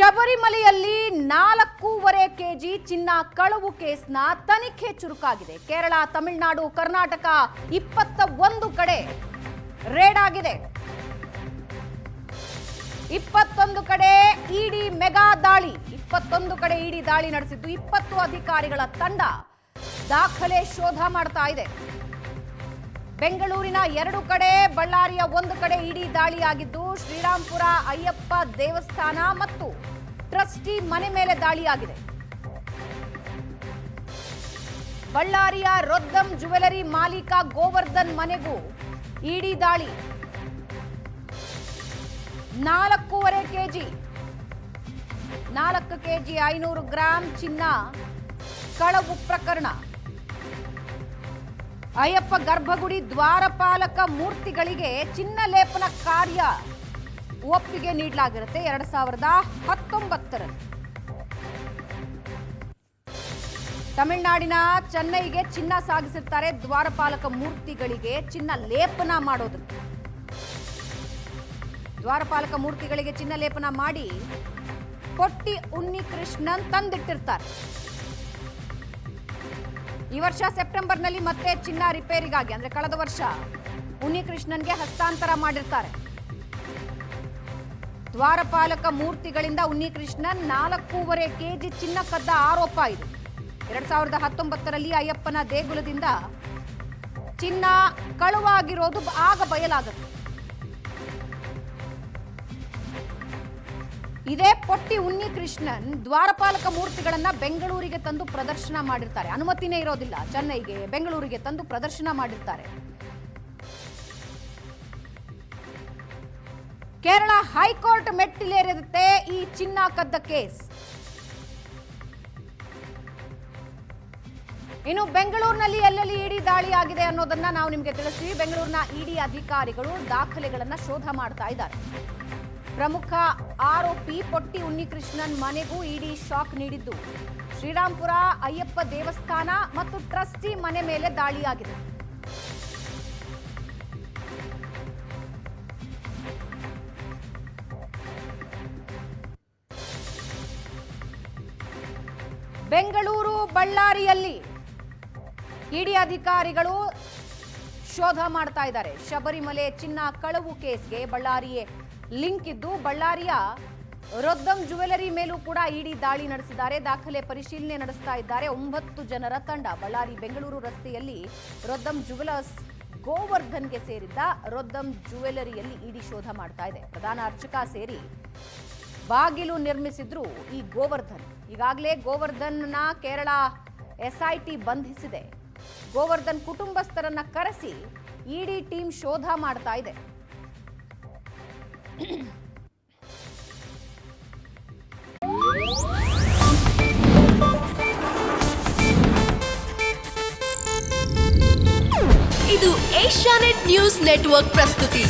ಶಬರಿಮಲೆಯಲ್ಲಿ 4.5 KG ಚಿನ್ನ ಕಳವು ಕೇಸ್ನ ತನಿಖೆ ಚುರುಕಾಗಿದೆ. ಕೇರಳ, ತಮಿಳುನಾಡು, ಕರ್ನಾಟಕ 21 ಕಡೆ ರೇಡ್ ಆಗಿದೆ. 21 ಕಡೆ ಇಡಿ ಮೆಗಾ ದಾಳಿ. 21 ಕಡೆ ಇಡಿ ದಾಳಿ ನಡೆಸಿದ್ದು 20 ಅಧಿಕಾರಿಗಳ ತಂಡ ದಾಖಲೆ ಶೋಧ ಮಾಡ್ತಾ ಇದೆ. ಬೆಂಗಳೂರಿನ 2 ಕಡೆ, ಬಳ್ಳಾರಿಯ 1 ಕಡೆ ಇಡಿ ದಾಳಿಯಾಗಿದ್ದು ಶ್ರೀರಾಂಪುರ ಅಯ್ಯಪ್ಪ ದೇವಸ್ಥಾನ ಮತ್ತು ಟ್ರಸ್ಟಿ ಮನೆ ಮೇಲೆ ದಾಳಿಯಾಗಿದೆ. ಬಳ್ಳಾರಿಯ ರೊದ್ದಂ ಜ್ಯುವೆಲರಿ ಮಾಲೀಕ ಗೋವರ್ಧನ್ ಮನೆಗೂ ಇಡಿ ದಾಳಿ. 4.5 ಕೆಜಿ 4 ಕೆಜಿ 500 ಗ್ರಾಂ ಚಿನ್ನ ಕಳವು ಪ್ರಕರಣ. ಅಯ್ಯಪ್ಪ ಗರ್ಭಗುಡಿ ದ್ವಾರಪಾಲಕ ಮೂರ್ತಿಗಳಿಗೆ ಚಿನ್ನ ಲೇಪನ ಕಾರ್ಯ ಒಪ್ಪಿಗೆ ನೀಡಲಾಗಿರುತ್ತೆ 2019ರಲ್ಲಿ. ತಮಿಳುನಾಡಿನ ಚೆನ್ನೈಗೆ ಚಿನ್ನ ಸಾಗಿಸಿರ್ತಾರೆ. ದ್ವಾರಪಾಲಕ ಮೂರ್ತಿಗಳಿಗೆ ಚಿನ್ನ ಲೇಪನ ಮಾಡೋದಕ್ಕೆ. ದ್ವಾರಪಾಲಕ ಮೂರ್ತಿಗಳಿಗೆ ಚಿನ್ನ ಲೇಪನ ಮಾಡಿ ಪೊಟ್ಟಿ ಉನ್ನಿಕೃಷ್ಣನ್ ತಂದಿಟ್ಟಿರ್ತಾರೆ. ಈ ವರ್ಷ ಸೆಪ್ಟೆಂಬರ್ನಲ್ಲಿ ಮತ್ತೆ ಚಿನ್ನ ರಿಪೇರಿಗಾಗಿ, ಅಂದ್ರೆ ಕಳೆದ ವರ್ಷ ಉನ್ನಿಕೃಷ್ಣನ್ಗೆ ಹಸ್ತಾಂತರ ಮಾಡಿರ್ತಾರೆ. ದ್ವಾರಪಾಲಕ ಮೂರ್ತಿಗಳಿಂದ ಉನ್ನಿಕೃಷ್ಣನ್ 4.5 ಕೆಜಿ ಚಿನ್ನ ಕದ್ದ ಆರೋಪ ಇದೆ. 2019ರಲ್ಲಿ ಅಯ್ಯಪ್ಪನ ದೇಗುಲದಿಂದ ಚಿನ್ನ ಕಳುವಾಗಿರೋದು ಆಗ ಬಯಲಾಗುತ್ತೆ. ಇದೇ ಪೊಟ್ಟಿ ಉನ್ನಿಕೃಷ್ಣನ್ ದ್ವಾರಪಾಲಕ ಮೂರ್ತಿಗಳನ್ನ ಬೆಂಗಳೂರಿಗೆ ತಂದು ಪ್ರದರ್ಶನ ಮಾಡಿರ್ತಾರೆ. ಅನುಮತಿನೇ ಇರೋದಿಲ್ಲ. ಚೆನ್ನೈಗೆ, ಬೆಂಗಳೂರಿಗೆ ತಂದು ಪ್ರದರ್ಶನ ಮಾಡಿರ್ತಾರೆ. ಕೇರಳ ಹೈಕೋರ್ಟ್ ಮೆಟ್ಟಿಲೇರಿರುತ್ತೆ ಈ ಚಿನ್ನ ಕದ್ದ ಕೇಸ್. ಇನ್ನು ಬೆಂಗಳೂರಿನಲ್ಲಿ ಎಲ್ಲೆಲ್ಲಿ ಇಡಿ ದಾಳಿ ಆಗಿದೆ ಅನ್ನೋದನ್ನ ನಾವು ನಿಮಗೆ ತಿಳಿಸ್ತೀವಿ. ಬೆಂಗಳೂರಿನ ಇಡಿ ಅಧಿಕಾರಿಗಳು ದಾಖಲೆಗಳನ್ನ ಶೋಧ ಮಾಡ್ತಾ ಇದ್ದಾರೆ. ಪ್ರಮುಖ ಆರೋಪಿ ಪೊಟ್ಟಿ ಉನ್ನಿಕೃಷ್ಣನ್ ಮನೆಗೂ ಇಡಿ ಶಾಕ್ ನೀಡಿದ್ದು ಶ್ರೀರಾಂಪುರ ಅಯ್ಯಪ್ಪ ದೇವಸ್ಥಾನ ಮತ್ತು ಟ್ರಸ್ಟಿ ಮನೆ ಮೇಲೆ ದಾಳಿಯಾಗಿದೆ. ಬೆಂಗಳೂರು, ಬಳ್ಳಾರಿಯಲ್ಲಿ ಇಡಿ ಅಧಿಕಾರಿಗಳು ಶೋಧ ಮಾಡ್ತಾ ಇದ್ದಾರೆ. ಶಬರಿಮಲೆ ಚಿನ್ನ ಕಳವು ಕೇಸ್ಗೆ ಬಳ್ಳಾರಿಯೇ ಲಿಂಕ್ ಇದ್ದು ಬಳ್ಳಾರಿಯ ರೊದ್ದಂ ಜ್ಯುವೆಲರಿ ಮೇಲೂ ಕೂಡ ಇಡಿ ದಾಳಿ ನಡೆಸಿದ್ದಾರೆ. ದಾಖಲೆ ಪರಿಶೀಲನೆ ನಡೆಸ್ತಾ ಇದ್ದಾರೆ 9 ಜನರ ತಂಡ. ಬಳ್ಳಾರಿ ಬೆಂಗಳೂರು ರಸ್ತೆಯಲ್ಲಿ ರೊದ್ದಂ ಜ್ಯುವೆಲರ್ಸ್ ಗೋವರ್ಧನ್ಗೆ ಸೇರಿದ್ದ ರೊದ್ದಂ ಜ್ಯುವೆಲರಿಯಲ್ಲಿ ಇಡಿ ಶೋಧ ಮಾಡ್ತಾ ಇದೆ. ಪ್ರಧಾನ ಅರ್ಚಕ ಸೇರಿ ಬಾಗಿಲು ನಿರ್ಮಿಸಿದ್ರು ಈ ಗೋವರ್ಧನ್. ಈಗಾಗಲೇ ಗೋವರ್ಧನ್ನ ಕೇರಳ ಎಸ್ಐಟಿ ಬಂಧಿಸಿದೆ. ಗೋವರ್ಧನ್ ಕುಟುಂಬಸ್ಥರನ್ನ ಕರೆಸಿ ಇಡಿ ಟೀಮ್ ಶೋಧ ಮಾಡ್ತಾ ಇದೆ. ಇದು ಏಷ್ಯಾನೆಟ್ ನ್ಯೂಸ್ ನೆಟ್ವರ್ಕ್ ಪ್ರಸ್ತುತಿ.